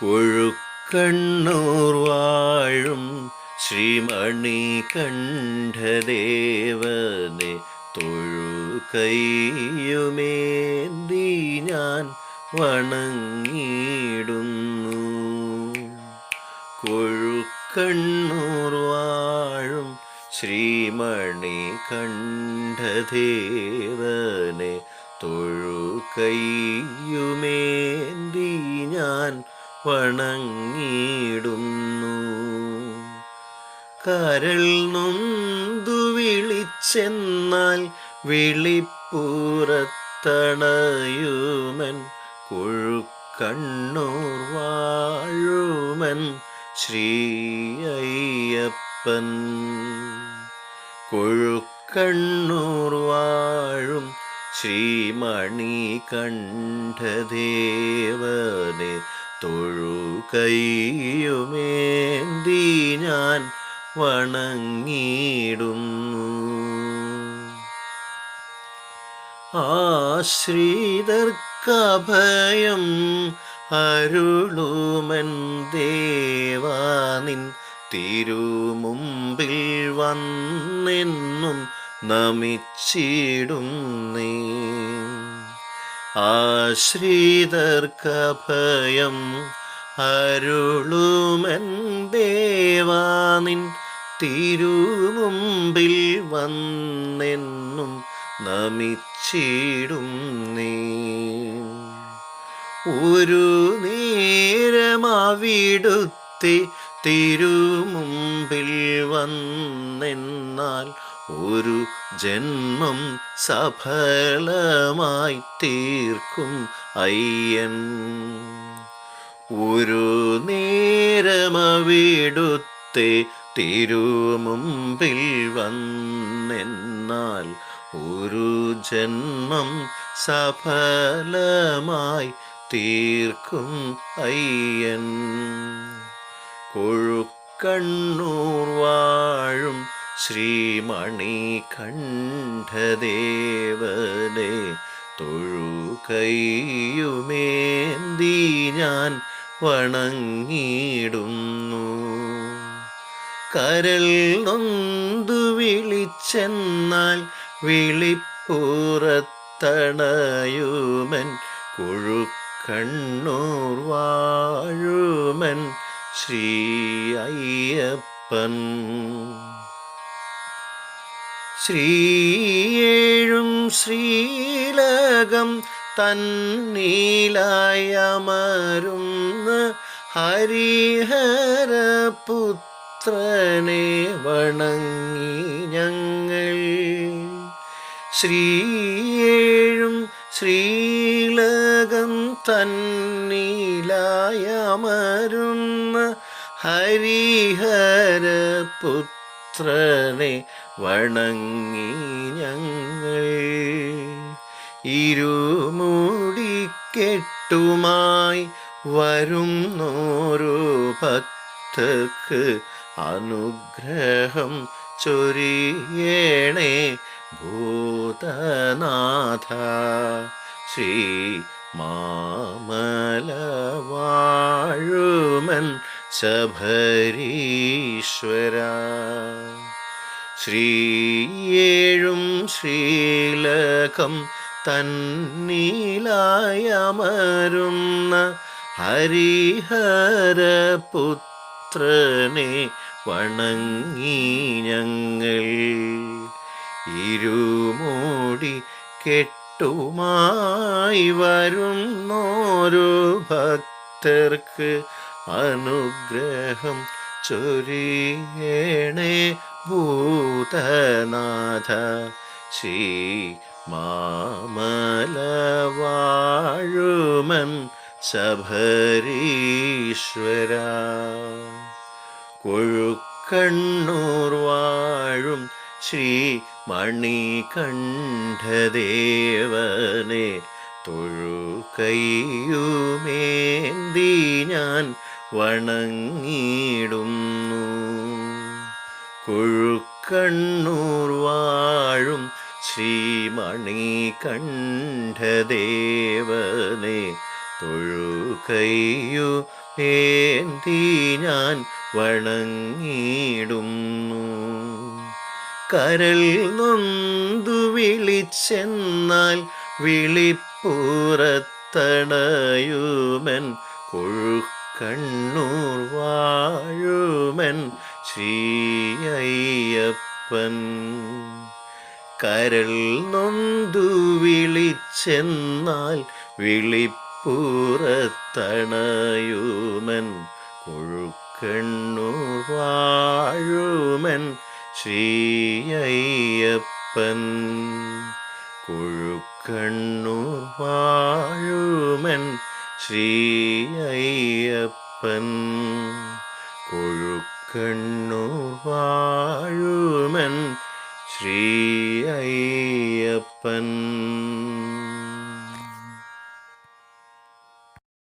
കൊഴുക്കണ്ണൂർ വാഴും ശ്രീമണികണ്ഠദേവനെ തൊഴുകൈയുമേന്തി ഞാൻ വണങ്ങിടുന്നു. കൊഴുക്കണ്ണൂർ വാഴും ശ്രീമണികണ്ഠദേവനെ തൊഴുകൈയുമേന്തി ഞാൻ വണങ്ങിടുന്നു. കരൾ നൊന്തു വിളിച്ചെന്നാൽ വിളിപ്പുറത്തണയുമൻ കൊഴുക്കണ്ണൂർ വാഴുമൻ ശ്രീ അയ്യപ്പൻ. കൊഴുക്കണ്ണൂർ വാഴും ശ്രീമണികണ്ഠദേവനെ തൊഴുകൈയുമേന്തി ഞാൻ വണങ്ങിടുന്നു. ആശ്രിതർക്കഭയം അരുളുമൻ ദേവാനിൻ തിരുമുമ്പിൽ വന്നെന്നും നമിച്ചിടുന്നേ. ആശ്രിതർക്കഭയം അരുളുമൻ ദേവാനിൻ തിരുമുമ്പിൽ വന്നെന്നും നമിച്ചിടുന്നേ. ഒരു നേരമവിടുത്തെ തിരുമുമ്പിൽ വന്നെന്നാൽ ഒരു ജന്മം സഫലമായി തീർക്കും അയ്യൻ. ഒരു നേരമവിടുത്തെ തിരുമുമ്പിൽ വന്നെന്നാൽ ഒരു ജന്മം സഫലമായി തീർക്കും അയ്യൻ. കൊഴുക്കണ്ണൂർ വാഴും ശ്രീമണികണ്ഠദേവനെ തൊഴുകൈയുമേന്തി ഞാൻ വണങ്ങിടുന്നു. കരൾ നൊന്തു വിളിച്ചെന്നാൽ വിളിപ്പുറത്തണയുമൻ കൊഴുക്കണ്ണൂർ വാഴുമൻ ശ്രീ അയ്യപ്പൻ. ശ്രീയേഴും ശ്രീലകം തന്നീലായമരുന്ന ഹരിഹരപുത്രനെ വണങ്ങി ഞങ്ങൾ. ശ്രീയേഴും ശ്രീലകം തന്നീലായമരുന്ന ഹരിഹരപുത്രനെ വണങ്ങി ഞങ്ങൾ. ഇരുമുടിക്കെട്ടുമായി വരുന്നോരോ ഭക്തർക്ക് അനുഗ്രഹം ചൊരിയണേ ഭൂതനാഥ. ശ്രീ മാമലവാഴുമൻ ശബരീശ്വര. ശ്രീയേഴും ശ്രീലകം തന്നീലായമരുന്ന ഹരിഹരപുത്രനെ വണങ്ങി ഞങ്ങൾ. ഇരുമൂടി കെട്ടുമായി വരുന്നോരോ ഭക്തർക്ക് അനുഗ്രഹം ചൊരിയണേ ഭൂതനാഥ. ശ്രീ മാമലവാഴുമൻ ശബരീശ്വര. കൊഴുക്കണ്ണൂർ വാഴും ശ്രീമണികണ്ഠദേവനെ തൊഴുകൈയുമേന്തി ഞാൻ വണങ്ങിടുന്നു. കൊഴുക്കണ്ണൂർ വാഴും ശ്രീമണികണ്ഠദേവനെ തൊഴുകൈയുമേന്തി ഏന്തി ഞാൻ വണങ്ങിടുന്നു. കരൾ നൊന്തു വിളിച്ചെന്നാൽ വിളിപ്പുറത്തണയുമൻ കൊഴുക്കണ്ണൂർ വാഴുമൻ ശ്രീ അയ്യപ്പൻ. കരൾ നൊന്തു വിളിച്ചെന്നാൽ വിളിപ്പുറത്തണയുമൻ കൊഴുക്കണ്ണൂർ വാഴുമൻ ശ്രീ അയ്യപ്പൻ. കൊഴുക്കണ്ണൂർ വാഴുമൻ ശ്രീ അയ്യപ്പൻ. കൊഴുക്കണ്ണൂർ വാഴുമൻ ശ്രീ അയ്യപ്പൻ.